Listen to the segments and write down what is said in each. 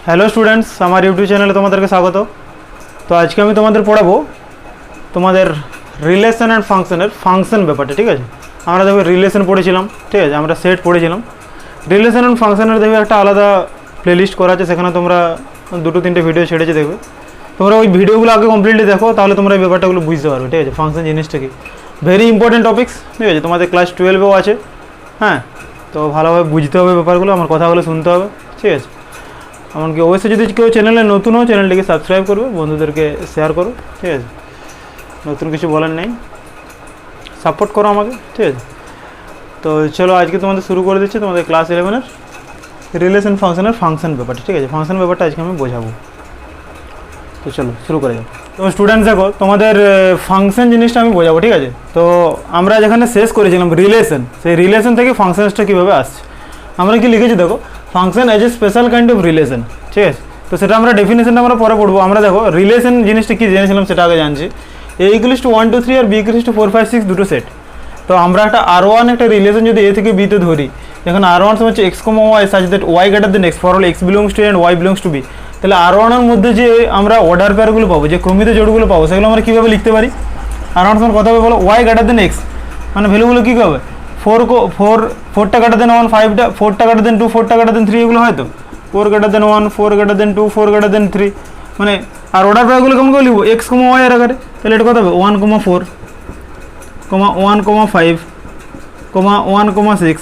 Hello students, আমার YouTube চ্যানেলে তোমাদেরকে স্বাগত। তো আজকে আমি তোমাদের পড়াবো তোমাদের রিলেশন অ্যান্ড ফাংশনের ফাংশন ব্যাপারটা। ঠিক আছে, আমরা দেখো রিলেশন পড়েছিলাম, ঠিক আছে, আমরা সেট পড়েছিলাম। রিলেশন অ্যান্ড ফাংশনের দেখবে একটা আলাদা প্লেলিস্ট করা আছে, সেখানে তোমরা 2-3টে ভিডিও ছেড়েছে দেখবে। তোমরা ওই ভিডিওগুলো আগে কমপ্লিটলি দেখো, তাহলে তোমরা এই ব্যাপারটাগুলো বুঝতে পারবে। ঠিক আছে, ফাংশন জিনিসটা কি, ভেরি ইম্পর্টেন্ট টপিক্স। ঠিক আছে, তোমাদের ক্লাস 12-এও আছে। হ্যাঁ, তো ভালোভাবে বুঝতে হবে ব্যাপারগুলো, আমার কথাগুলো শুনতে হবে। ঠিক আছে, এমনকি অবশ্যই যদি কেউ চ্যানেলে নতুন হও, চ্যানেলটিকে সাবস্ক্রাইব করবে, বন্ধুদেরকে শেয়ার করো। ঠিক আছে, নতুন কিছু বলার নেই, সাপোর্ট করো আমাকে। ঠিক আছে, তো চলো আজকে তোমাদের শুরু করে দিচ্ছি তোমাদের ক্লাস 11-এর রিলেশন ফাংশনের ফাংশন ব্যাপারটা। ঠিক আছে, ফাংশন ব্যাপারটা আজকে আমি বোঝাবো। তো চলো শুরু করে যাও। তো স্টুডেন্টস দেখো, তোমাদের ফাংশন জিনিসটা আমি বোঝাবো। ঠিক আছে, তো আমরা যেখানে শেষ করেছিলাম রিলেশন, সেই রিলেশন থেকে ফাংশনসটা কীভাবে আসছে আমরা কি লিখেছি দেখো, function as a special kind of relation. ঠিক আছে, তো সেটা আমরা ডেফিনেশনটা আমরা পরে পড়বো। আমরা দেখো রিলেশন জিনিসটা কি জেনেছিলাম সেটা আগে জানছি। এ ইকুয়ালস টু 1 2 3 আর বি ইকুয়ালস টু 4 5 6 দুটো সেট। তো আমরা একটা R1 একটা রিলেশন যদি এ থেকে বিতে ধরি, এখন R1 হচ্ছে x, y such that y greater than x for all x belongs to a and y belongs to b, তাহলে R1 এর মধ্যে যে আমরা অর্ডার পেয়ারগুলো পাবো, যে ক্রমিত জোড়গুলো পাবো, সেগুলো আমরা কীভাবে লিখতে পারি? R1 সমান কত হবে বলো, y greater than x, মানে ভ্যালুগুলো কী হবে, 4টা greater than 1, 5টা, 4টা greater than 2, 4টা greater than 3, এগুলো হয়তো 4 greater than 1, 4 greater than 2, 4 greater than 3, মানে আর অর্ডার পেয়ারগুলো কেমন করে লিখবো, x, y এর আকারে। তাহলে এটা কত হবে 1, 4, 1, 5, 1, 6।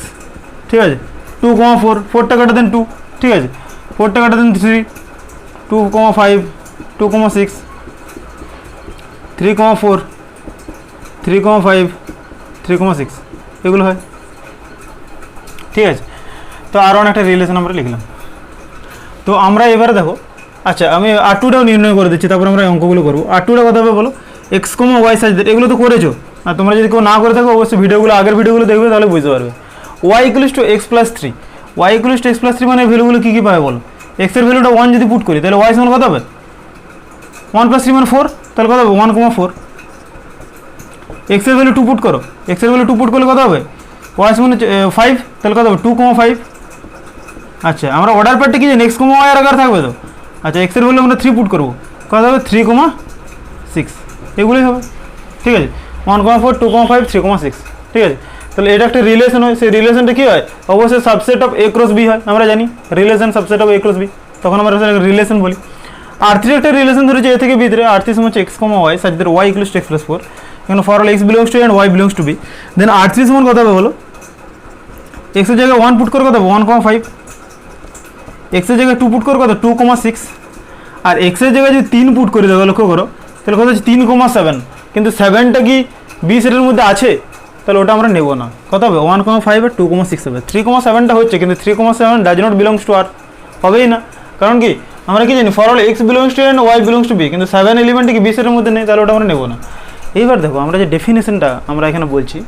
ঠিক আছে, 2, 4, 4টা greater than 2। ঠিক আছে, 4টা greater than 3, 2, 5, 2, 6, 3, 4, 3, 5, 3, 6, এগুলো হয়। ঠিক আছে, তো আরও একটা রিলেশন আমরা লিখলাম। তো আমরা এবারে দেখো, আচ্ছা আমি R2টাও নির্ণয় করে দিচ্ছি, তারপর আমরা অঙ্কগুলো করবো। R2টা কথা হবে বলো, x, y সাইজ, এগুলো তো করেছো। আর তোমরা যদি কেউ না করে থাকো, অবশ্যই ভিডিওগুলো আগের ভিডিওগুলো দেখবে, তাহলে বুঝতে পারবে। y equals to x plus 3, y equals to x plus 3 মানে ভ্যালুগুলো কী কী পাবে বলো, x এর ভ্যালুটা 1 যদি পুট করি, তাহলে y সমান কত হবে, 1 প্লাস 3 মানে 4, তাহলে কত হবে 1, 4। x এর ভ্যালু 2 পুট করো, x এর ভ্যালু 2 পুট করলে কত হবে, y সমান 5, তাহলে কত হবে 2, 5। আচ্ছা, আমরা অর্ডার পেয়ারটা কি জানি, x, y এর আকার থাকবে তো। আচ্ছা, x এর ভ্যালু আমরা 3 পুট করবো, কত হবে 3, 6, এগুলোই হবে। ঠিক আছে, 1, 4, 2, 5, 3, 6। ঠিক আছে, তাহলে এটা একটা রিলেশন হয়। সেই রিলেশনটা কী হয়, অবশ্যই subset of a cross b হয়। আমরা জানি relation subset of a cross b, তখন আমরা রিলেশন বলি। R3 একটা রিলেশন ধরেছে a থেকে b ধরে, R3 সমান হচ্ছে x, y such that y equals to x plus 4, এখানে for all x belongs to a and y belongs to b। Then R3 সমান কত হবে বলো, x এর জায়গায় 1 পুট করে কত হবে 1, 5, x এর জায়গায় 2 পুট করে কত 2, 6, আর x এর জায়গায় যদি 3 পুট করে দেবো, লক্ষ্য করো, তাহলে কত হচ্ছে 3, 7, কিন্তু 7টা কি b সেটের মধ্যে আছে, তাহলে ওটা আমরা নেব না। কত হবে 1, 5 আর 2, 6 হবে। 3, 7টা হচ্ছে, কিন্তু 3, 7 does not belongs to R, হবেই না। কারণ কি, আমরা কি জানি for all x belongs to and y belongs to b, কিন্তু 7 এলিমেন্টে কি b সেটের মধ্যে নেই, তাহলে ওটা আমরা নেব না। এইবার দেখো, আমরা যে ডেফিনেশনটা আমরা এখানে বলছি,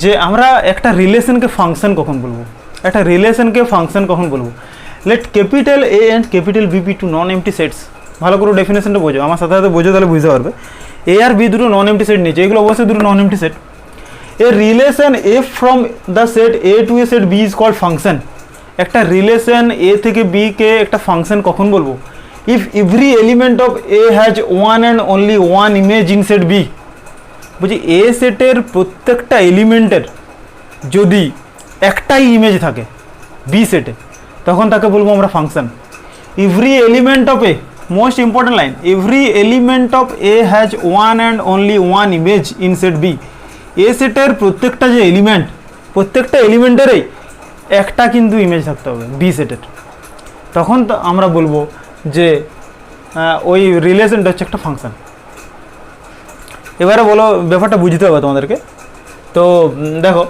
যে আমরা একটা রিলেশনকে ফাংশন কখন বলবো, একটা রিলেশনকে ফাংশন কখন বলবো, let capital A and capital B be two non empty sets. ভালো করে ডেফিনেশনটা বোঝো, আমার সাথে সাথে বোঝো, তাহলে বুঝতে পারবে। A আর B দুটো নন এমটি সেট নিয়েছে, এগুলো অবশ্যই দুটো non empty set. A relation F from the set A to a set B is called function. একটা রিলেশন A থেকে B কে একটা ফাংশন কখন বলবো, if every element of A has one and only one image in set B। বলছি এ সেটের প্রত্যেকটা এলিমেন্টের যদি একটাই ইমেজ থাকে বি সেটে, তখন তাকে বলবো আমরা function. Every element of A, most important line, every element of A has one and only one image in set B. A সেটের প্রত্যেকটা যে এলিমেন্ট, প্রত্যেকটা এলিমেন্টেরই একটা কিন্তু ইমেজ থাকতে হবে বি সেটের, তখন তো আমরা বলবো যে ওই রিলেশনটা হচ্ছে একটা ফাংশন। এবারে বলো, ব্যাপারটা বুঝতে হবে তোমাদেরকে। তো দেখো,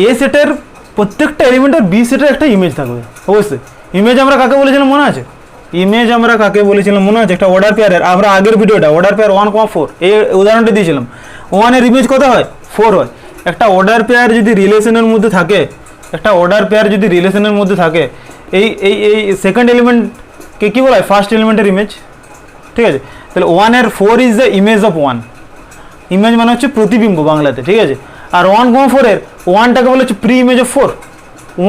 এ সেটের প্রত্যেকটা এলিমেন্টের বি সেটের একটা ইমেজ থাকবে অবশ্যই। ইমেজ আমরা কাকে বলেছিলাম মনে আছে, ইমেজ আমরা কাকে বলেছিলাম মনে আছে, একটা অর্ডার পেয়ারের, আমরা আগের ভিডিওটা অর্ডার পেয়ার 1, 4 এই উদাহরণটা দিয়েছিলাম। 1 এর ইমেজ কত হয় 4 হয়। একটা অর্ডার পেয়ার যদি রিলেশনের মধ্যে থাকে, একটা অর্ডার পেয়ার যদি রিলেশনের মধ্যে থাকে, এই এই এই সেকেন্ড এলিমেন্টকে কী বলা হয়, ফার্স্ট এলিমেন্টের ইমেজ। ঠিক আছে, তাহলে 1 এর 4 is the image of 1, image মানে হচ্ছে প্রতিবিম্ব বাংলাতে। ঠিক আছে, আর 1, 4 এর 1টাকে বলা হচ্ছে pre image of 4,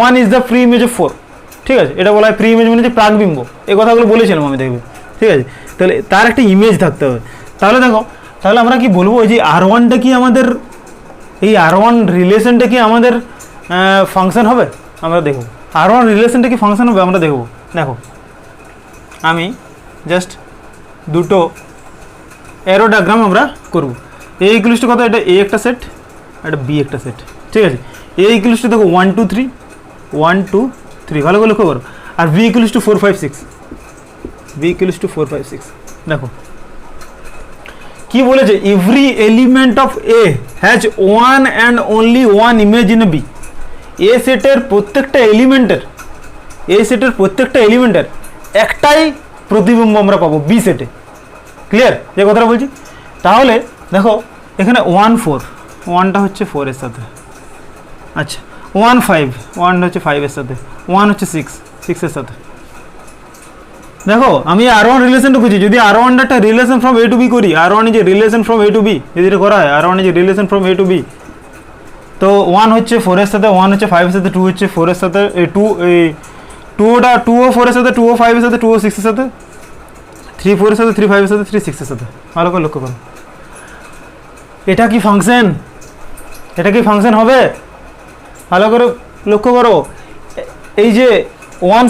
1 is the pre image of 4। ঠিক ঠিক আছে, এটা বলা হয় প্রি ইমেজ মানে যে প্রাকবিম্ব, এই কথাগুলো বলেছিলাম আমি, দেখবে ঠিক আছে। তাহলে তার একটা ইমেজ থাকতে হবে। তাহলে দেখো, তাহলে আমরা কি বলবো যে R1টা কি আমাদের, এই R1 রিলেশনটা কি আমাদের ফাংশন হবে? আমরা দেখব R1 রিলেশনটা কি ফাংশন হবে, আমরা দেখব। দেখো আমি জাস্ট দুটো অ্যারো ডায়াগ্রাম আমরা করব। এ ইকুয়ালস টু কত, এটা এ একটা সেট, এটা বি একটা সেট, ঠিক আছে। এ ইকুয়ালস টু দেখো 1 2 3, 1 2 3, ভালো করে লক্ষ্য করো। আর B equals to 4 5 6, B equals to 4 5 6। দেখো কি বলেছে, every element of A has one and only one image in a B. A সেটের প্রত্যেকটা এলিমেন্টের একটাই প্রতিবিম্ব আমরা পাবো বি সেটে। ক্লিয়ার যে কথাটা বলছি? তাহলে দেখো এখানে 1 4, 1টা হচ্ছে 4 এর সাথে, আচ্ছা 1 5, 1 হচ্ছে 5 এর সাথে, 1 হচ্ছে 6, 6 এর সাথে। দেখো আমি R1 রিলেশনটা খুঁজি, যদি R1 একটা relation from A to B করি, R1 is a relation from A to B, যদি এটা করা হয় R1 is a relation from A to B, তো 1 হচ্ছে 4 এর সাথে, 1 হচ্ছে 5 এর সাথে, 2 হচ্ছে 4 এর সাথে, 2ও 4 এর সাথে, 2ও 5 এর সাথে, 2ও 6 এর সাথে, 3 4 এর সাথে, 3 5 এর সাথে, 3 6 এর সাথে। ভালো করে লক্ষ্য করো, এটা কি ফাংশন? এটা কি ফাংশন হবে? ভালো করে লক্ষ্য করো, এই যে ওয়ান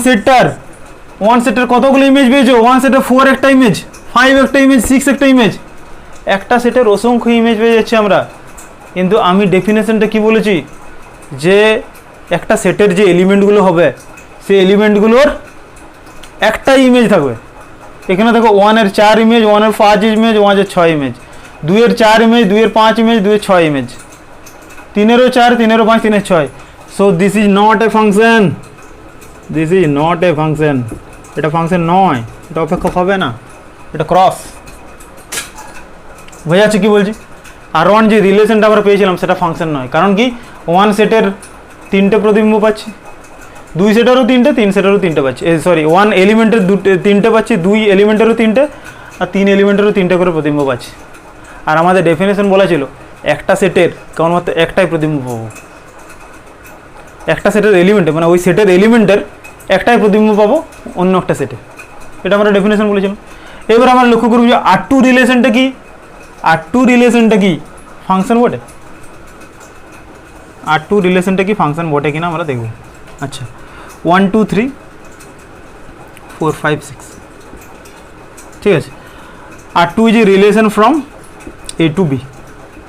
সেটের কতগুলো ইমেজ পেয়েছো? ওয়ান সেটের 4 একটা ইমেজ, 5 একটা ইমেজ, 6 একটা ইমেজ, একটা সেটের অসংখ্য ইমেজ পেয়ে যাচ্ছি আমরা। কিন্তু আমি ডেফিনেশনটা কি বলেছি, যে একটা সেটের যে এলিমেন্টগুলো হবে সেই এলিমেন্টগুলোর একটাই ইমেজ থাকবে। এখানে দেখো 1 এর 4 ইমেজ, 1 এর 5 ইমেজ, 1 এর 6 ইমেজ, 2 এর 4 ইমেজ, 2 এর 5 ইমেজ, 2 এর 6 ইমেজ, 3 এরও 4, 3 এরও 5, 3 এর 6। So this is not a function, this is not a function. এটা ফাংশন নয়, এটা অপেক্ষক হবে না, এটা ক্রস। বোঝা যাচ্ছে কি বলছি? R1 যে রিলেশনটা আমরা পেয়েছিলাম সেটা ফাংশন নয়, কারণ কি 1 সেটের 3টে প্রতিবিম্ব পাচ্ছি, 2 সেটেরও 3টে, 3 সেটেরও 3টে পাচ্ছি, সরি 1 এলিমেন্টের 3টে পাচ্ছি, 2 এলিমেন্টেরও 3টে, আর 3 এলিমেন্টেরও 3টে করে প্রতিবিম্ব পাচ্ছি। আর আমাদের ডেফিনেশন বলা ছিল একটা সেটের কেবলমাত্র একটাই প্রতিবিম্ব পাবো, একটা সেটের এলিমেন্টে, মানে ওই সেটের এলিমেন্টের একটাই প্রতিবিম্ব পাবো অন্য একটা সেটে, এটা আমরা ডেফিনেশন বলেছিলাম। এবার আমরা লক্ষ্য করব যে R2 রিলেশনটা কি, R2 রিলেশনটা কি ফাংশন বটে, R2 রিলেশনটা কি ফাংশন বটে কিনা আমরা দেখব। আচ্ছা 1 2 3 4 5 6, ঠিক আছে। R2 is a relation from A to B,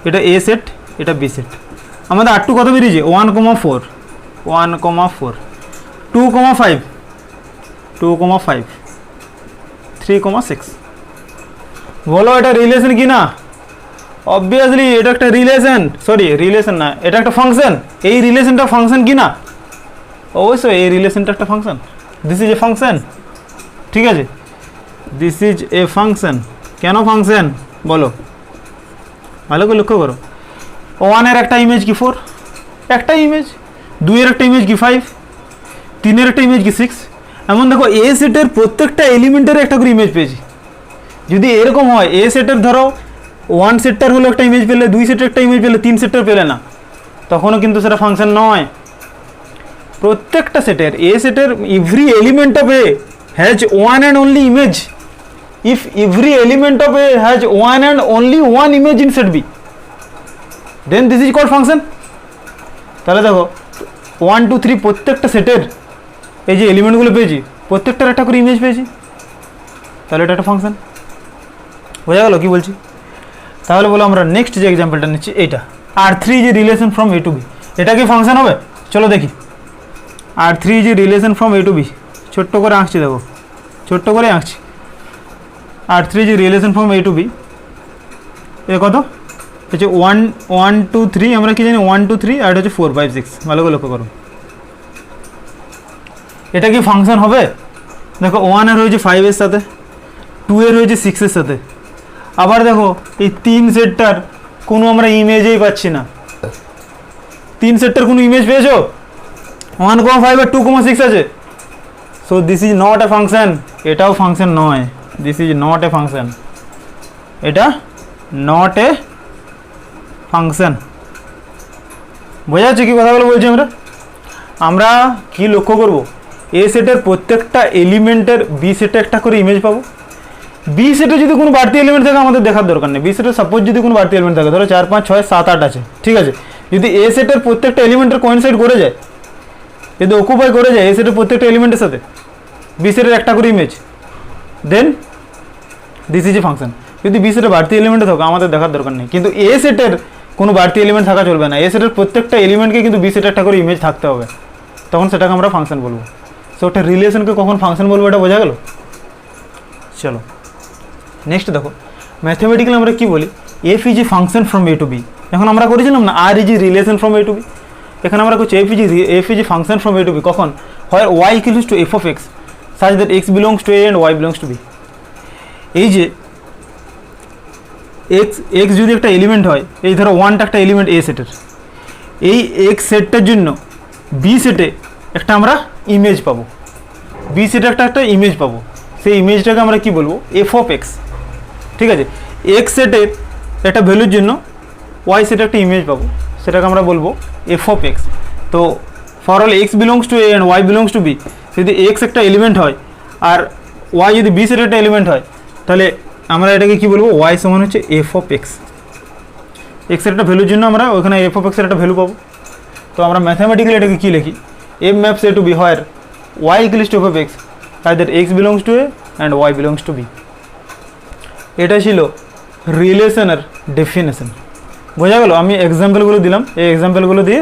এটা এ সেট, এটা বি সেট। আমাদের R2 কত বেরিয়েছে? 1 4, 1 4, 2 5, 2 5, 3 6। বলো এটা রিলেশন কি না? অবভিয়াসলি এটা একটা রিলেশন, সরি রিলেশন না, এটা একটা ফাংশন। এই রিলেশনটা ফাংশন কি না? অবশ্যই এই রিলেশনটা একটা function. This is a function, ঠিক আছে, দিস ইজ এ ফাংশন। কেন ফাংশন বলো, ভালো করে লক্ষ্য করো। 1 এর একটা ইমেজ কি 4, একটা ইমেজ, 2 এর একটা ইমেজ কি 5, 3 এর একটা ইমেজ কি 6। এমন দেখো এ সেটের প্রত্যেকটা এলিমেন্টের একটা করে ইমেজ পেয়েছি। যদি এরকম হয় এ সেটের ধরো 1 সেটটার হলো একটা ইমেজ পেলে, 2 সেটের একটা ইমেজ পেলে, 3 সেটের পেলে না, তখনও কিন্তু সেটা ফাংশন নয়। প্রত্যেকটা সেটের, এ সেটের every element of A has one and only image. If every element of A has one and only one image in set B, then this is called function. তাহলে দেখো 1 2 3 প্রত্যেকটা সেটের এই যে এলিমেন্টগুলো পেয়েছি, প্রত্যেকটার একটা করে ইমেজ পেয়েছি, তাহলে এটা একটা ফাংশন। বোঝা গেল কি বলছি? তাহলে বলো আমরা নেক্সট যে এক্সাম্পলটা নিচ্ছি এইটা, R3 যে relation from A to B, এটা কি ফাংশন হবে? চলো দেখি। R3 যে relation from A to B, ছোট্ট করে আঁকছি, দেখো ছোট্ট করে আঁকছি। R3 যে relation from A to B, এ কত হচ্ছে 1 1 2 3, আমরা কি জানি 1 2 3, আর এটা হচ্ছে 4 5 6। ভালো করে লক্ষ্য করো, এটা কি ফাংশন হবে? দেখো 1 এর হয়েছে 5 এর সাথে, 2 এর হয়েছে 6 এর সাথে, আবার দেখো এই 3 সেটটার কোনো আমরা ইমেজই পাচ্ছি না। 3 সেটটার কোনো ইমেজ পেয়েছো? 1 5 আর 2 6 আছে। So this is not a function, এটাও ফাংশন নয়, this is not a function, এটা নট এ ফাংশন। বোঝা যাচ্ছে কি কথাগুলো বলছি আমরা? আমরা কি লক্ষ্য করব, এ সেটের প্রত্যেকটা এলিমেন্টের বি সেটে একটা করে ইমেজ পাবো। বি সেটে যদি কোনো বাড়তি এলিমেন্ট থাকে আমাদের দেখার দরকার নেই। বি সেটে সাপোজ যদি কোনো বাড়তি এলিমেন্ট থাকে, ধরো 4 5 6 7 8 আছে, ঠিক আছে, যদি এ সেটের প্রত্যেকটা এলিমেন্টের কোইনসাইড করে যায়, যদি অকুপাই করে যায় এ সেটের প্রত্যেকটা এলিমেন্টের সাথে বি সেটের একটা করে image, then this is a function. যদি বি সেটের বাড়তি এলিমেন্টে থাকে আমাদের দেখার দরকার নেই, কিন্তু এ সেটের কোনো বাড়তি এলিমেন্ট থাকা চলবে না। এ সেটের প্রত্যেকটা এলিমেন্টকে কিন্তু বি সেটের একটা করে ইমেজ থাকতে হবে, তখন সেটাকে আমরা ফাংশন বলবো। সো একটা রিলেশনকে কখন ফাংশন বলবো এটা বোঝা গেল। চলো নেক্সট দেখো, ম্যাথমেটিক্যালি আমরা কি বলি, F is a function from A to B. এখন আমরা করেছিলাম না R is a relation from A to B, এখানে আমরা করছি F is a function from A to B. কখন হয় Y equals to F of X such that x belongs to A and Y belongs to B. এই যে x যদি একটা element হয়, এই ধরো ওয়ানটা একটা এলিমেন্ট এ সেটের, এই এক্স সেটটার জন্য বি সেটে একটা আমরা ইমেজ পাবো, বি সেটে একটা ইমেজ পাবো, সেই ইমেজটাকে আমরা কি বলবো, এফ অফ এক্স। ঠিক আছে, এক্স সেটের একটা ভ্যালুর জন্য ওয়াই সেটে একটা ইমেজ পাবো, সেটাকে আমরা বলবো এফ অফ এক্স। তো for all x belongs to A and Y belongs to B, যদি এক্স একটা এলিমেন্ট হয় আর ওয়াই যদি বি সেটের একটা এলিমেন্ট হয়, তাহলে আমরা এটাকে কি বলবো, ওয়াই সমান হচ্ছে এফ অফ এক্স। এক্সের একটা ভ্যালুর জন্য আমরা ওখানে এফ অফ এক্সের একটা ভ্যালু পাবো। তো আমরা ম্যাথামেটিক্যালি এটাকে কী লিখি, M maps A to B where y equals to F of x that x belongs to A and Y belongs to B. এটা ছিল রিলেশনের ডেফিনেশন, বোঝা গেল। আমি এক্সাম্পলগুলো দিলাম, এই এক্সাম্পলগুলো দিয়ে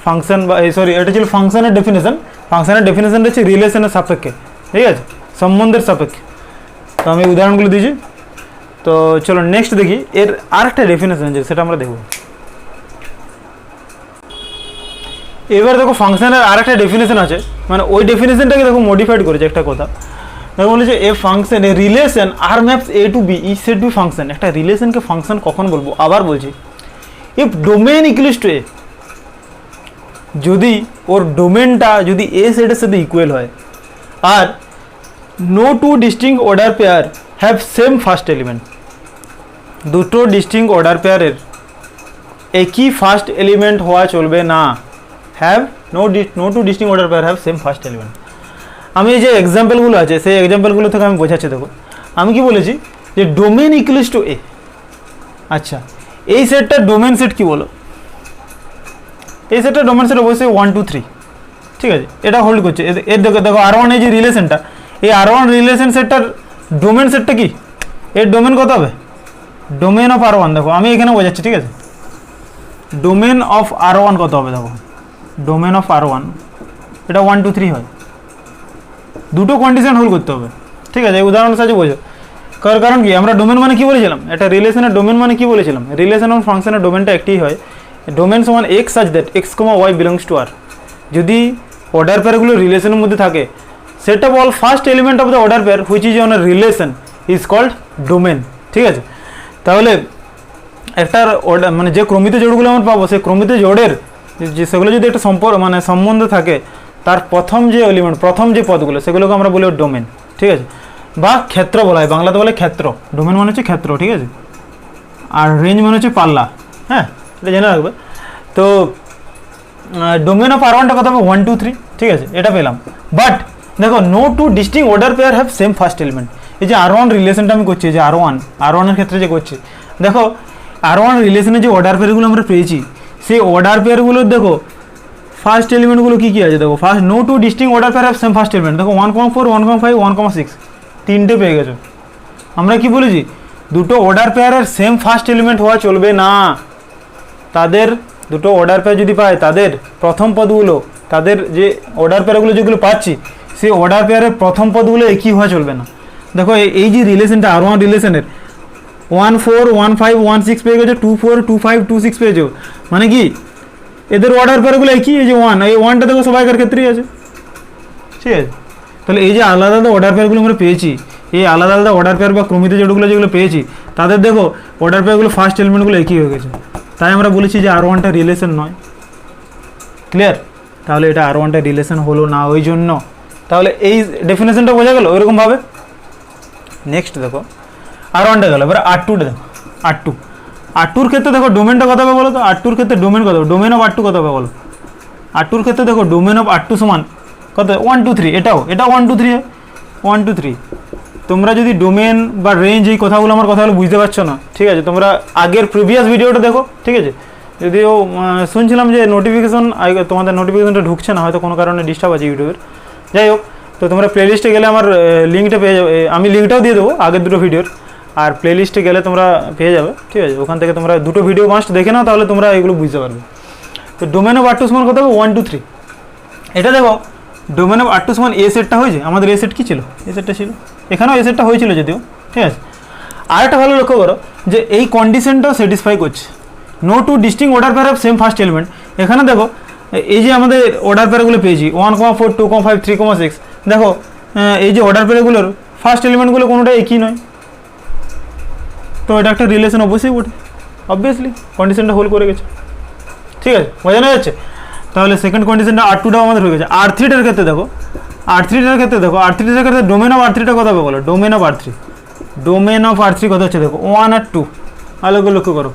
ফাংশন বা সরি এটা ছিল ফাংশনের ডেফিনেশন। ফাংশনের ডেফিনেশনটা হচ্ছে রিলেশনের সাপেক্ষে, ঠিক আছে, সম্বন্ধের সাপেক্ষে। তো আমি উদাহরণগুলো দিয়েছি। তো চলো নেক্সট দেখি এর আরেকটা ডেফিনেশন আছে, সেটা আমরা দেখব। এবার দেখো ফাংশনের আরেকটা ডেফিনেশন আছে, মানে ওই ডেফিনেশনটাকে দেখো মডিফাইড করেছে একটা কথা। দেখো বলেছে a function a relation R maps A to B ই সেট বি ফাংশন। একটা রিলেশনকে ফাংশন কখন বলবো, আবার বলছি, if domain equals to A, যদি ওর ডোমেনটা যদি এ সেটের সাথে ইকুয়াল হয়, আর no two distinct order pair have same first element, দুটো ডিস্টিংক্ট অর্ডার পেয়ারের একই ফার্স্ট এলিমেন্ট হওয়া চলবে না। Have no two distinct order pair have same first element. আমি এই যে এক্সাম্পলগুলো আছে সেই এক্সাম্পলগুলো থেকে আমি বোঝাচ্ছি। দেখো আমি কি বলেছি যে ডোমেন ইকুয়ালস টু এ। আচ্ছা, এই সেটটার ডোমেন সেট কি বলো, এই সেটটার ডোমেন সেট অবশ্যই 1 2 3, ঠিক আছে, এটা হোল্ড করছে। এর দেখো দেখো R1 এই যে রিলেশনটা, এই R1 রিলেশন সেটটার ডোমেন সেটটা কি, এর ডোমেন কত হবে, ডোমেন অফ R1। দেখো আমি এখানে বোঝাচ্ছি, ঠিক আছে, ডোমেন অফ R1 কত হবে, দেখো ডোমেন অফ R1 এটা 1 2 3 হয়, দুটো কন্ডিশন হোল্ড করতে হবে, ঠিক আছে, এই উদাহরণের সাহায্যে বোঝো। কারণ কি আমরা ডোমেন মানে কি বলেছিলাম, একটা রিলেশনের ডোমেন মানে কি বলেছিলাম, রিলেশন অফ ফাংশনের ডোমেনটা একটাই হয়, ডোমেন সমান X such that x comma Y belongs to R. যদি অর্ডার পেয়ারগুলো রিলেশনের মধ্যে থাকে, set of all first element of the order pair which is on a relation is called domain, ঠিক আছে। তাহলে একটার অর্ডার মানে যে ক্রমিত জোড়গুলো আমরা পাবো, সেই ক্রমিত জোড়ের যে সেগুলো যদি একটা সম্পর্ক মানে সম্বন্ধ থাকে, তার প্রথম যে এলিমেন্ট প্রথম যে পদগুলো সেগুলোকে আমরা বলি ডোমেন, ঠিক আছে, বা ক্ষেত্র বলা হয়, বাংলাতে বলে ক্ষেত্র। ডোমেন মানে হচ্ছে ক্ষেত্র, ঠিক আছে, আর রেঞ্জ মানে হচ্ছে পাল্লা। হ্যাঁ, এটা জেনে রাখবে। তো ডোমেন অফ R1টা কত হবে 1 2 3, ঠিক আছে, এটা পেলাম। বাট দেখো no two distinct order pair have same first element. এই যে R1 রিলেশনটা আমি করছি, যে R1 এর ক্ষেত্রে যে করছি, দেখো R1 রিলেশনে যে অর্ডার পেয়ারগুলো আমরা পেয়েছি, সেই অর্ডার পেয়ারগুলোর দেখো ফার্স্ট এলিমেন্টগুলো কী কী আছে, দেখো first no two distinct order pair have same first element. দেখো 1,4 1,5 1,6 তিনটে পেয়ে গেছো। আমরা কি বলেছি, দুটো অর্ডার পেয়ারের সেম ফার্স্ট এলিমেন্ট হওয়া চলবে না। তাদের দুটো অর্ডার পেয়ার যদি পায়, তাদের প্রথম পদগুলো, তাদের যে অর্ডার পেয়ারগুলো যেগুলো পাচ্ছি, সেই অর্ডার পেয়ারের প্রথম পদগুলো একই হওয়া চলবে না। দেখো এই যে রিলেশনটা R1 রিলেশনের 1 4 1 5 1 6 পেয়ে গেছো, 2 4 2 5 2 6 পেয়েছো, মানে কি এদের অর্ডার পেয়ারগুলো একই। এই যে 1, এই 1টা দেখো সবাইকার ক্ষেত্রেই আছে, ঠিক আছে। তাহলে এই যে আলাদা আলাদা অর্ডার পেয়ারগুলো আমরা পেয়েছি, এই আলাদা আলাদা অর্ডার পেয়ার বা ক্রমিত জোড়গুলো যেগুলো পেয়েছি, তাদের দেখো অর্ডার পেয়ারগুলো ফার্স্ট এলিমেন্টগুলো একই হয়ে গেছে। তাই আমরা বলেছি যে R1টা রিলেশন নয়। ক্লিয়ার? তাহলে এটা R1টা রিলেশন হলো না ওই জন্য। তাহলে এই ডেফিনেশনটা বোঝা গেল ওইরকমভাবে। নেক্সট দেখো R1টা গেল, এবার R2টা দেখো। R2র ক্ষেত্রে দেখো ডোমেনটা কত হবে বলো তো, R2র ক্ষেত্রে ডোমেন কত হবে, ডোমেন অফ R2 কত হবে বলো। R2র ক্ষেত্রে দেখো ডোমেন অফ R2 সমান কত 1 2 3, এটা 1 2 3 1 2 3। তোমরা যদি ডোমেন বা রেঞ্জ এই কথাগুলো আমার কথাগুলো বুঝতে পারছো না, ঠিক আছে, তোমরা আগের প্রিভিয়াস ভিডিওটা দেখো, ঠিক আছে। যদিও শুনছিলাম যে নোটিফিকেশন তোমাদের নোটিফিকেশনটা ঢুকছে না, হয়তো কোনো কারণে ডিস্টার্ব আছে ইউটিউবের। যাই হোক, তো তোমরা প্লেলিস্টে গেলে আমার লিঙ্কটা পেয়ে যাবে, আমি লিঙ্কটাও দিয়ে দেবো আগের দুটো ভিডিওর, আর প্লেলিস্টে গেলে তোমরা পেয়ে যাবে, ঠিক আছে। ওখান থেকে তোমরা দুটো ভিডিও মাস্ট দেখে নাও, তাহলে তোমরা এগুলো বুঝতে পারবে। তো ডোমেন অফ R2 সমান কত হবে 1 2 3। এটা দেখো ডোমেন অফ R2 সমান এ সেটটা হয়েছে, আমাদের এ সেট কী ছিল, এ সেটটা ছিল, এখানেও এ সেটটা হয়েছিল যদিও, ঠিক আছে। আর একটা ভালো লক্ষ্য করো যে এই কন্ডিশনটাও স্যাটিসফাই করছে, no two distinct order pair of same first element. এখানে দেখো এই যে আমাদের অর্ডার পেয়ারগুলো পেয়েছি 1, 4, 2, 5, 3, 6, দেখো এই যে অর্ডার পেয়ারগুলোর ফার্স্ট এলিমেন্টগুলো কোনোটা একই নয়, তো এটা একটা রিলেশন অবশ্যই বটে, অবভিয়াসলি কন্ডিশনটা হোল্ড করে গেছে, ঠিক আছে, বোঝানো যাচ্ছে। তাহলে সেকেন্ড কন্ডিশনটা R2টাও আমাদের হয়ে গেছে। R3টার ক্ষেত্রে দেখো, R3টার ক্ষেত্রে ডোমেন অফ R3টা কত হবে বলো, ডোমেন অফ R3 কত হচ্ছে দেখো 1 আর 2, ভালো করে লক্ষ্য করো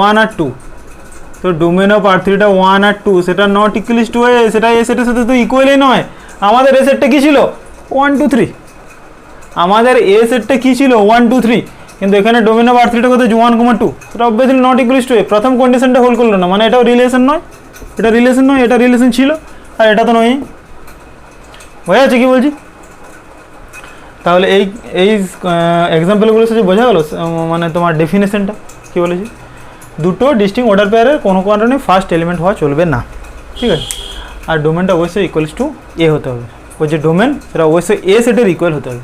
1 আর 2। তো ডোমেন অফ R3টা 1 আর 2, সেটা নট ইকুয়ালস টু এ, সেটা এ সেটের সাথে তো ইকুয়ালই নয়। আমাদের এ সেটটা কী ছিল 1 2 3, আমাদের এ সেটটা কী ছিল 1 2 3, কিন্তু এখানে ডোমেন অফ R3টা কত 1, 2, সেটা অবভিয়াসলি নট ইকুয়ালস টু এ। প্রথম কন্ডিশনটা হোল্ড করলো না, মানে এটাও রিলেশন নয়, এটা রিলেশন ছিল, আর এটা তো নয়। হয়ে আছে কি বলছি? তাহলে এই এক্সাম্পলগুলোর সাথে বোঝা গেল, মানে তোমার ডেফিনেশনটা কী বলেছি, দুটো ডিস্টিংক্ট অর্ডার পেয়ারের কোনো কারণে ফার্স্ট এলিমেন্ট হওয়া চলবে না, ঠিক আছে। আর ডোমেনটা অবশ্যই ইকুয়ালস টু এ হতে হবে, ওই যে ডোমেন সেটা অবশ্যই এ সেটের ইকুয়াল হতে হবে।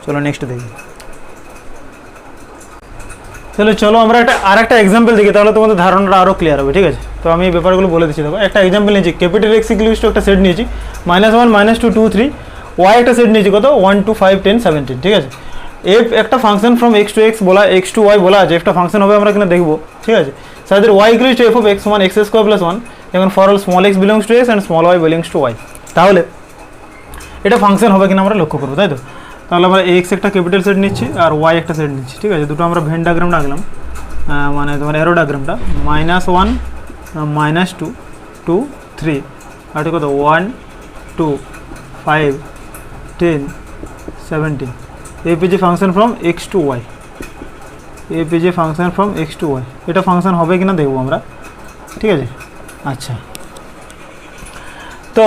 চলো নেক্সট দেখি। চলো আমরা একটা এক্সাম্পল দেখি, তাহলে তোমাদের ধারণাটা আরও ক্লিয়ার হবে, ঠিক আছে। তো আমি এই ব্যাপারগুলো বলে দিচ্ছি। দেখো একটা এক্সাম্পল নিয়েছি, ক্যাপিটাল এক্স ইকুয়ালস টু একটা সেট নিয়েছি -1 -2 2 3, ওয়াই একটা সেট নিয়েছি কত 1 2 5 10 17, ঠিক আছে। এফ একটা function from x to X বলা, এক্স টু ওয়াই বলা আছে, একটা ফাংশন হবে আমরা এখানে দেখবো, ঠিক আছে। তাদের y equals to F of x সমান x² + 1, এখন for all small x belongs to X and small Y belongs to Y. তাহলে এটা ফাংশন হবে কিনা আমরা লক্ষ্য করবো, তাই তো। তাহলে আমরা এক্স একটা ক্যাপিটাল সেট নিচ্ছি আর ওয়াই একটা সেট নিচ্ছি, ঠিক আছে। দুটো আমরা ভেন ডায়াগ্রাম আঁকলাম, মানে তোমার অ্যারো ডায়াগ্রামটা -1 -2 2 3, আর কত 1 2 5 10 17। F is a function from x to Y, এটা ফাংশন হবে কিনা দেখবো আমরা, ঠিক আছে। আচ্ছা, তো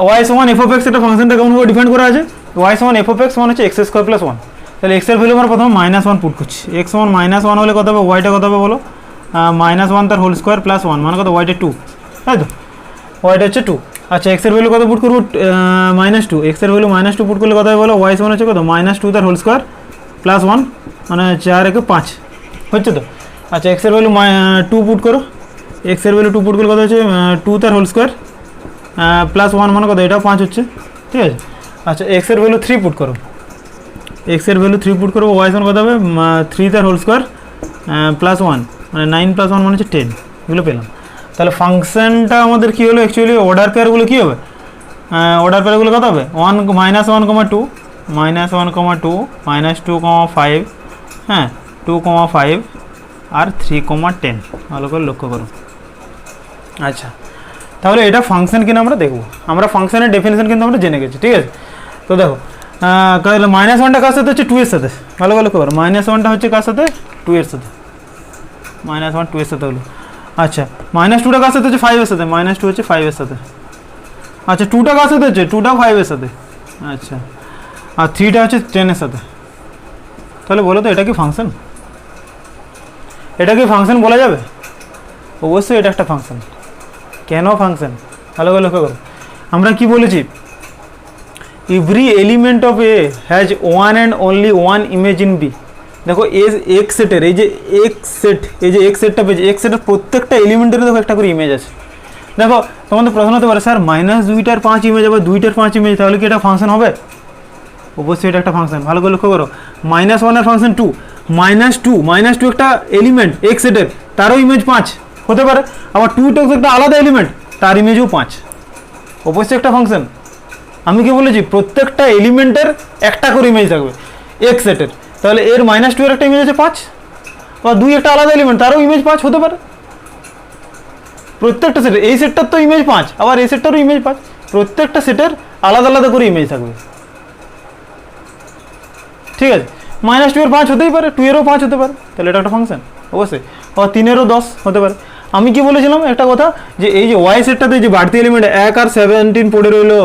ওয়াই সমান এফ অফ এক্স, এটা ফাংশনটা কেমনভাবে ডিফাইন করা আছে, ওয়াই সমান এফ অফ এক্স মানে হচ্ছে x² + 1। তাহলে এক্সের ভ্যালু আমরা প্রথমে -1 পুট করছি, এক্স সমান -1 হলে কত হবে, ওয়াইটা কত হবে বলো, -1 তার হোল স্কোয়ার প্লাস 1, মানে কত ওয়াইটা 2, তাই তো, ওয়াইটা হচ্ছে 2। আচ্ছা, এক্সের ভ্যালু কত পুট করবো -2, এক্সের ভ্যালু -2 পুট করলে কত হবে বলো, ওয়াই সমান হচ্ছে কত -2 তার হোল স্কোয়ার প্লাস 1, মানে 4 একে 5 হচ্ছে তো। আচ্ছা, এক্সের ভ্যালু 2 পুট করো, এক্সের ভ্যালু 2 পুট করলে কত হচ্ছে 2 তার হোল স্কোয়ার প্লাস 1, মানে কত এটাও 5 হচ্ছে, ঠিক আছে। আচ্ছা, এক্সের ভ্যালু 3 পুট করো, ওয়াই সমান কত হবে 3 তার হোল স্কোয়ার প্লাস 1, মানে 9 + 1 মানে হচ্ছে 10, এগুলো পেলাম। তাহলে ফাংশনটা আমাদের কী হলো, অ্যাকচুয়ালি অর্ডার পেয়ারগুলো কী হবে, অর্ডার পেয়ারগুলো কত হবে 1 -1, -2 -2, -5, হ্যাঁ 2, 5 আর 3, 10, ভালো করে লক্ষ্য করো। আচ্ছা, তাহলে এটা ফাংশন কিনা আমরা দেখবো, আমরা ফাংশনের ডেফিনেশন কিন্তু আমরা জেনে গেছি, ঠিক আছে। তো দেখো -1টা কার সাথে হচ্ছে 2 এর সাথে, ভালো করে লক্ষ্য করো, -1টা হচ্ছে কার সাথে 2 এর সাথে, -1 2 এর সাথে হলো। আচ্ছা, -2টা কার সাথে হচ্ছে 5 এর সাথে, -2 হচ্ছে 5 এর সাথে। আচ্ছা, 2টা কার সাথে হচ্ছে 2টাও 5 এর সাথে। আচ্ছা, আর 3টা হচ্ছে 10 এর সাথে। তাহলে বলো তো এটা কি ফাংশন, বলা যাবে? অবশ্যই এটা একটা ফাংশন। কেন ফাংশন, ভালো করে লক্ষ্য করো, আমরা কি বলেছি, every element of A has one and only one image in B. দেখো এক্স সেটের এই যে এক্স সেটটা পেয়েছে, এক্স সেটের প্রত্যেকটা এলিমেন্টের দেখো একটা করে ইমেজ আছে। দেখো তোমাদের প্রশ্ন হতে পারে, স্যার -2টার 5 ইমেজ আবার 2টার 5 ইমেজ, তাহলে কি এটা ফাংশন হবে? অবশ্যই এটা একটা ফাংশন, ভালো করে লক্ষ্য করো। -1 এর ফাংশন 2, -2 একটা এলিমেন্ট এক্স সেটের, তারও ইমেজ 5 হতে পারে, আবার 2টা একটা আলাদা এলিমেন্ট, তার ইমেজও 5, অবশ্যই একটা ফাংশন। আমি কি বলেছি, প্রত্যেকটা এলিমেন্টের একটা করে ইমেজ থাকবে এক্স সেটের, তাহলে এর -2 এর একটা ইমেজ আছে 5, বা 2 একটা আলাদা এলিমেন্ট, তারও ইমেজ 5 হতে পারে। প্রত্যেকটা সেটের, এই সেটটার তো ইমেজ 5, আবার এই সেটটারও ইমেজ 5, প্রত্যেকটা সেটের আলাদা আলাদা করে ইমেজ থাকবে, ঠিক আছে। -2 এর 5 হতেই পারে, 2 এরও 5 হতে পারে, তাহলে এটা একটা ফাংশন অবশ্যই। আর 3 এরও 10 হতে পারে। আমি কি বলেছিলাম একটা কথা, যে এই যে ওয়াই সেটটাতে যে বাড়তি এলিমেন্ট 1 আর 17 পড়ে রইলো,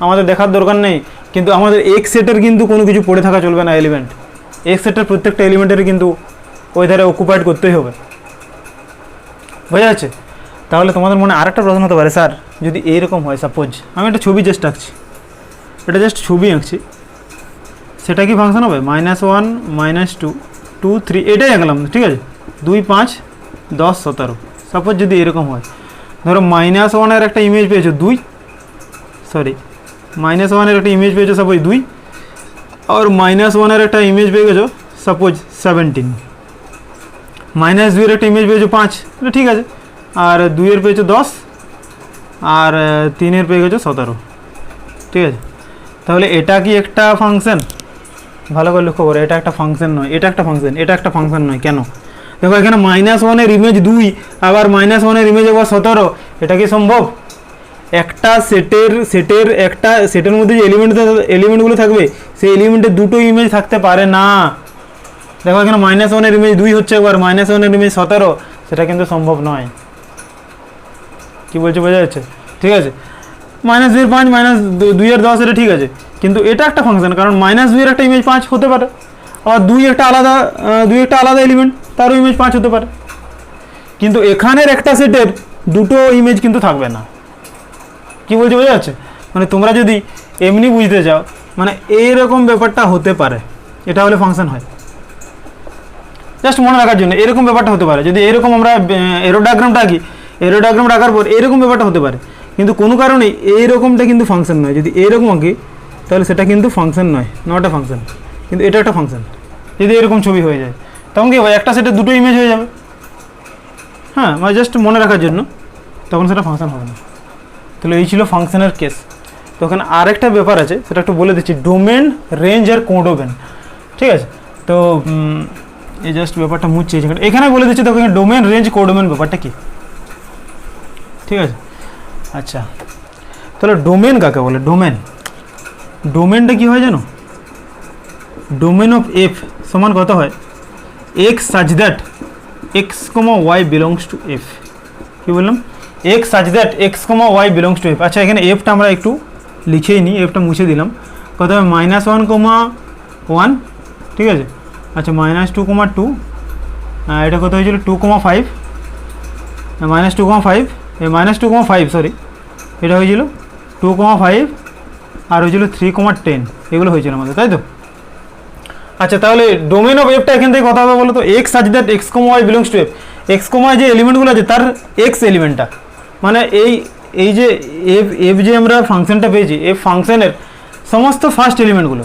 আমাদের দেখার দরকার নেই, কিন্তু আমাদের এক্স সেটের কিন্তু কোনো কিছু পড়ে থাকা চলবে না এলিমেন্ট। এক্স সেটের প্রত্যেকটা এলিমেন্টের কিন্তু ওই ধারে অকুপাইড করতেই হবে, বোঝা যাচ্ছে। তাহলে তোমাদের মনে আরেকটা প্রশ্ন হতে পারে, স্যার যদি এইরকম হয়, সাপোজ আমি একটা ছবি জাস্ট আঁকছি, এটা জাস্ট ছবি আঁকছি, সেটা কি ফাংশন হবে? -1 -2 2 3 এটাই আঁকলাম, ঠিক আছে, 2 5 10 17। সাপোজ যদি এরকম হয়, ধরো -1 এর একটা ইমেজ পেয়েছো 2, সরি -1 এর একটা ইমেজ পেয়েছো সাপোজ 2, আর -1 এর একটা ইমেজ পেয়ে গেছো সাপোজ 17, -2 এর একটা ইমেজ পেয়েছো 5, এটা ঠিক আছে, আর 2 এর পেয়েছো 10, আর 3 এর পেয়ে গেছো 17, ঠিক আছে। তাহলে এটা কি একটা ফাংশন? ভালো করে লক্ষ্য করো, এটা একটা ফাংশন নয়, এটা একটা ফাংশন, এটা একটা ফাংশন নয়। কেন? দেখো এখানে -1 এর ইমেজ 2, আবার -1 এর ইমেজ আবার 17, এটা কি সম্ভব? একটা সেটের মধ্যে যে এলিমেন্টগুলো থাকবে, সেই এলিমেন্টের দুটো ইমেজ থাকতে পারে না। দেখো এখানে -1 এর ইমেজ 2 হচ্ছে, একবার -1 এর ইমেজ 17, সেটা কিন্তু সম্ভব নয়। কি বলছে বোঝা যাচ্ছে? ঠিক আছে, -2 এর 5 -2 এর 10 এটা ঠিক আছে, কিন্তু এটা একটা ফাংশন, কারণ -2 এর একটা ইমেজ 5 হতে পারে, আবার 2 একটা আলাদা এলিমেন্ট, তারও ইমেজ 5 হতে পারে, কিন্তু এখানের একটা সেটের দুটো ইমেজ কিন্তু থাকবে না। কি বলছে বোঝা যাচ্ছে? মানে তোমরা যদি এমনি বুঝতে চাও, মানে এইরকম ব্যাপারটা হতে পারে, এটা হলে ফাংশন হয়। জাস্ট মনে রাখার জন্য এরকম ব্যাপারটা হতে পারে, যদি এরকম আমরা এরোডায়াগ্রামটা আঁকি, এরোডায়াগ্রামটা আঁকার পর এরকম ব্যাপারটা হতে পারে, কিন্তু কোনো কারণে এইরকমটা কিন্তু ফাংশন নয়। যদি এরকম আঁকি তাহলে সেটা কিন্তু ফাংশন নয়, নট এ ফাংশন, কিন্তু এটা একটা ফাংশন। যদি এরকম ছবি হয়ে যায় তখন কি হবে? একটা সেটে দুটো ইমেজ হয়ে যাবে, হ্যাঁ, মানে জাস্ট মনে রাখার জন্য, তখন সেটা ফাংশন হবে না। তাহলে এই ছিল ফাংশনের কেস। তো ওখানে আরেকটা ব্যাপার আছে, সেটা একটু বলে দিচ্ছি, ডোমেন, রেঞ্জ আর কোডোমেন, ঠিক আছে। তো এই জাস্ট ব্যাপারটা মুছছে এখানে বলে দিচ্ছি, দেখো এখানে ডোমেন, রেঞ্জ, কোডোমেন ব্যাপারটা কি, ঠিক আছে। আচ্ছা, তাহলে ডোমেন কাকে বলে? ডোমেনটা কি হয় জানো? ডোমেন অফ এফ সমান কত হয়? X such that x comma Y belongs to f. কি বললাম? X such that x comma Y belongs to f. আচ্ছা, এখানে এফটা আমরা একটু লিখেই নিই, এফটা মুছে দিলাম। কত হবে? -1, 1, ঠিক আছে। আচ্ছা, -2, 2, এটা কত হয়েছিল? 2, 5, -2, 5, -2, 5, সরি, এটা হয়েছিল 2, 5, আর হয়েছিল 3, 10, এগুলো হয়েছিল আমাদের, তাই তো? আচ্ছা, তাহলে ডোমেন অফ এফটা এখান থেকে কথা হবে বলো তো, X such that x comma Y belongs to F. X comma যে এলিমেন্টগুলো আছে তার এক্স এলিমেন্টটা, মানে এই যে এফ যে আমরা ফাংশনটা পেয়েছি, এফ ফাংশনের সমস্ত ফার্স্ট এলিমেন্টগুলো,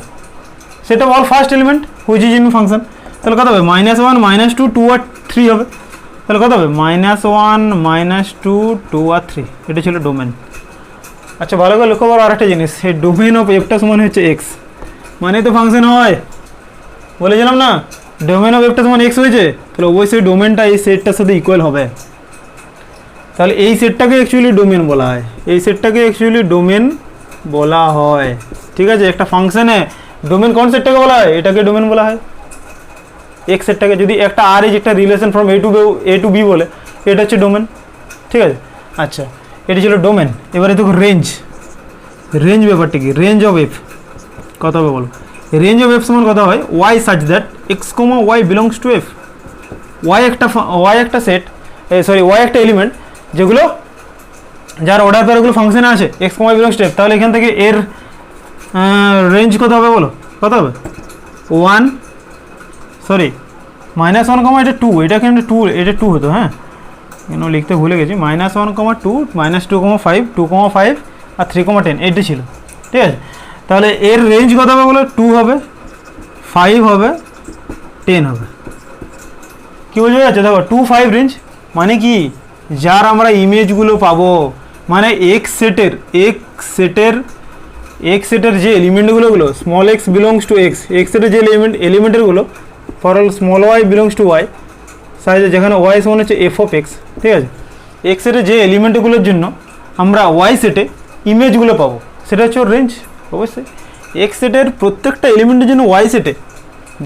সেটা all first element which is in function. তাহলে কত হবে? -1, -2, 2 আর 3 হবে। তাহলে কত হবে? -1, -2, 2 আর 3, এটা ছিল ডোমেন। আচ্ছা, ভালো করে লক্ষ্য করো আরেকটা জিনিস, এই ডোমেন অফ এফটা সমান হচ্ছে এক্স, মানে তো ফাংশন হয়, বলেছিলাম না, ডোমেন অফ এফটা সমান এক্স হয়েছে, তাহলে অবশ্যই ডোমেনটা এই সেটটার সাথে ইকুয়াল হবে। তাহলে এই সেটটাকে অ্যাকচুয়ালি ডোমেন বলা হয়, এই সেটটাকে অ্যাকচুয়ালি ডোমেন বলা হয়, ঠিক আছে। একটা ফাংশনে ডোমেন কোন সেটটাকে বলা হয়? এটাকে ডোমেন বলা হয়, এক্স সেটটাকে। যদি একটা আর ইজ একটা relation from A to B বলে, এটা হচ্ছে ডোমেন, ঠিক আছে। আচ্ছা, এটি ছিল ডোমেন। এবারে দেখো রেঞ্জ ব্যাপারটা কি? রেঞ্জ অফ এফ কত হবে বলো? রেঞ্জ অফ এফ সমান কথা হয় y such that x comma Y belongs to f. Y একটা সেট, সরি, ওয়াই একটা এলিমেন্ট, যেগুলো যার অর্ডার পেয়ার ওগুলো ফাংশনে আছে, x comma belongs to f. তাহলে এখান থেকে এর রেঞ্জ কত হবে বলো? কত হবে? 1, সরি, -1, এটা 2, এটা কিন্তু 2, এটা 2 হতো, হ্যাঁ, কেন লিখতে ভুলে গেছি। -1, 2, -2, 5, 2, 5 আর 3, 10, এইটা ছিল, ঠিক আছে। তাহলে এর রেঞ্জ কত হবে বলো? 2 হবে, 5 হবে, 10 হবে। কি বোঝা যাচ্ছে? দেখো 2, 5 রেঞ্জ মানে কি? যার আমরা ইমেজগুলো পাবো, মানে এক্স সেটের যে এলিমেন্টগুলো small x belongs to X সেটের যে এলিমেন্টেরগুলো for all small Y belongs to Y সাইজে, যেখানে ওয়াই সমান হচ্ছে এফ অফ এক্স, ঠিক আছে। এক্স সেটের যে এলিমেন্টগুলোর জন্য আমরা ওয়াই সেটে ইমেজগুলো পাবো, সেটা হচ্ছে ওর রেঞ্জ। অবশ্যই এক্স সেটের প্রত্যেকটা এলিমেন্টের জন্য ওয়াই সেটে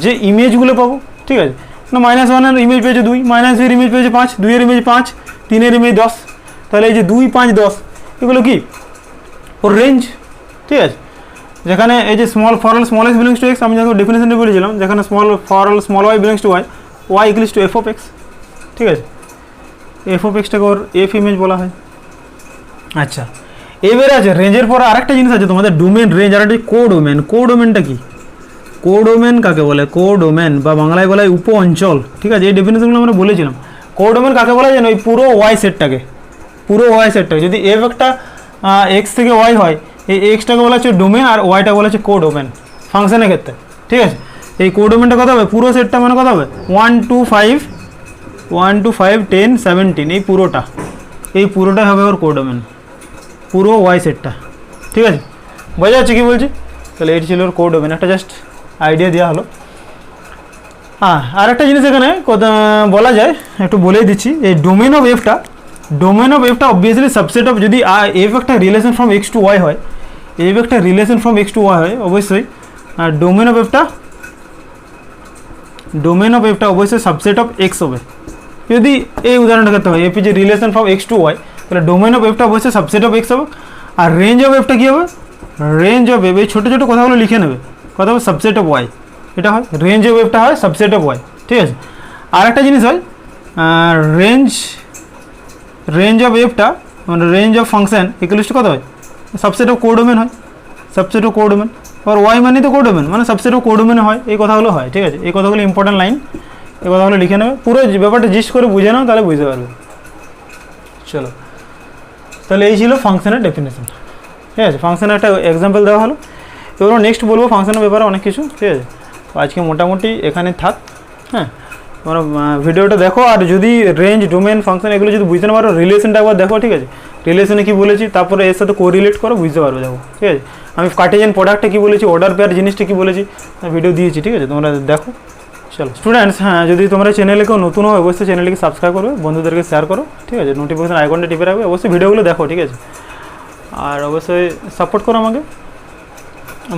যে ইমেজগুলো পাবো, ঠিক আছে, না -1 এর ইমেজ পেয়েছে 2, -2 এর ইমেজ পেয়েছে 5, 2 এর ইমেজ 5, 3 এর ইমেজ 10, তাহলে এই যে 2, 5, 10 এগুলো কি ওর রেঞ্জ, ঠিক আছে। যেখানে এই যে for all small x belongs to X, আমি যখন ডেফিনেশনে বলেছিলাম, যেখানে for all small Y belongs to Y, Y equals to F of X, ঠিক আছে। এফ অফ এক্সটাকে ওর এফ ইমেজ বলা হয়। আচ্ছা, এবারে আছে রেঞ্জের পরে আরেকটা জিনিস আছে তোমাদের, ডোমেন রেঞ্জ, আর একটা কোডোমেন। কোডোমেনটা কি? কোডোমেন কাকে বলে? কোডোমেন বা বাংলায় বলা হয় উপ অঞ্চল, ঠিক আছে। এই ডেফিনেশনগুলো আমরা বলেছিলাম। কোডোমেন কাকে বলা যায়? ওই পুরো ওয়াই সেটটাকে, যদি এফ একটা এক্স থেকে ওয়াই হয়, এই এক্সটাকে বলা হচ্ছে ডোমেন আর ওয়াইটাকে বলা হচ্ছে কোডোমেন ফাংশনের ক্ষেত্রে, ঠিক আছে। এই কোডোমেনটা কত হবে? পুরো সেটটা মানে কত হবে? 1 2 5 10 17, এই পুরোটাই হবে ওর কোডোমেন, পুরো ওয়াই সেটটা, ঠিক আছে। বোঝা যাচ্ছে কি বলছি? তাহলে এটি ছিল ওর কোডোমেন, একটা জাস্ট আইডিয়া দেওয়া হলো। হ্যাঁ, আর একটা জিনিস এখানে বলা যায়, একটু বলেই দিচ্ছি, এই ডোমেন অফ এফটা অবভিয়াসলি সাবসেট অফ, যদি এফ একটা relation from x to Y হয়, এফ একটা relation from x to Y হয়, অবশ্যই ডোমেন অফ এফটা অবশ্যই সাবসেট অফ এক্স হবে। যদি এই উদাহরণটা ক্ষেত্রে হয়, f is a relation from x to Y, তাহলে ডোমেন অফ এফটা অবশ্যই সাবসেট অফ এক্স হবে। আর রেঞ্জ অফ এফটা কী হবে? রেঞ্জ অফ এফ, এই ছোটো ছোটো কথাগুলো লিখে নেবে, কথা হবে সাবসেট অফ ওয়াই, এটা হয় রেঞ্জ অফ এফটা হয় সাবসেট অফ ওয়াই, ঠিক আছে। আর একটা জিনিস হয় রেঞ্জ অফ এফটা মানে range of function equals to কত হয়? সাবসেট অফ কোডোমেন হয়, সাবসেট অফ কোডোমেন, আর ওয়াই মানে তো কোডোমেন, মানে সাবসেট অফ কোডোমেন হয়, এই কথাগুলো হয়, ঠিক আছে। এই কথাগুলো ইম্পর্টেন্ট লাইন, এই কথাগুলো লিখে নেবে, পুরো ব্যাপারটা জিস্ট করে বুঝে নাও, তাহলে বুঝতে পারবে। চলো, তাহলে এই ছিল ফাংশনের ডেফিনেশন, ঠিক আছে। ফাংশনের একটা এক্সাম্পল দেওয়া হলো। এবার নেক্সট বলবো ফাংশনের ব্যাপারে অনেক কিছু, ঠিক আছে। তো আজকে মোটামুটি এখানে থাক। হ্যাঁ, তোমরা ভিডিওটা দেখো, আর যদি রেঞ্জ, ডোমেন, ফাংশন এগুলো যদি বুঝতে না পারো, রিলেশনটা একবার দেখো, ঠিক আছে। রিলেশনে কী বলেছি, তারপরে এর সাথে কোরিলেট করো, বুঝতে পারবে, দেখো, ঠিক আছে। আমি কার্টেজিয়ান প্রোডাক্টটা কী বলেছি, অর্ডার পেয়ার জিনিসটা কী বলেছি, ভিডিও দিয়েছি, ঠিক আছে, তোমরা দেখো। চলো স্টুডেন্টস, হ্যাঁ, যদি তোমরা চ্যানেলে কেউ নতুন হয়, অবশ্যই চ্যানেলটিকে সাবস্ক্রাইব করবে, বন্ধুদেরকে শেয়ার করো, ঠিক আছে। নোটিফিকেশন আইকনটা টিপে রাখবে, অবশ্যই ভিডিওগুলো দেখো, ঠিক আছে। আর অবশ্যই সাপোর্ট করো আমাকে,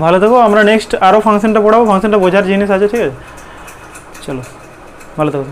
ভালো থাকো। আমরা নেক্সট আরও ফাংশনটা পড়াবো, ফাংশনটা বোঝার জিনিস আছে, ঠিক আছে। চলো, ভালো থাকো।